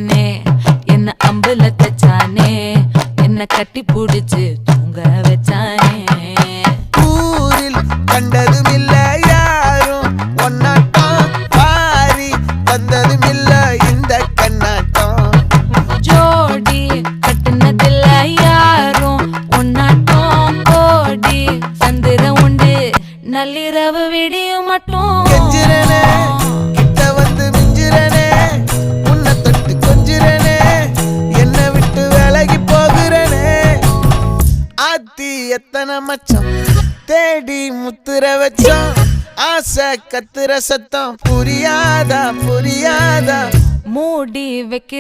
வச்சானே என்ன அம்புல தச்சானே என்ன கட்டி புடிச்சு தூங்க வச்சானே ஊரில் கண்டதும் இல்ல யாரும் ஒன்னாட்டம் பாரி வந்ததும் இல்ல இந்த கண்ணாட்டம் ஜோடி கட்டுனதில்ல யாரும் ஒன்னாட்டம் கோடி சந்திர உண்டு நள்ளிரவு விடியும் மட்டும் கெஞ்சிரனே கிட்ட வந்து மிஞ்சிரனே உன்னை தொட்டு கொஞ்சிரனே என்னை விட்டு விலகி போகிறனே ஆத்தி எத்தனை மச்சம் தேடி முத்துற வச்சோம் ஆசை கத்துற சத்தம் புரியாதா புரியாதா மூடி வைக்க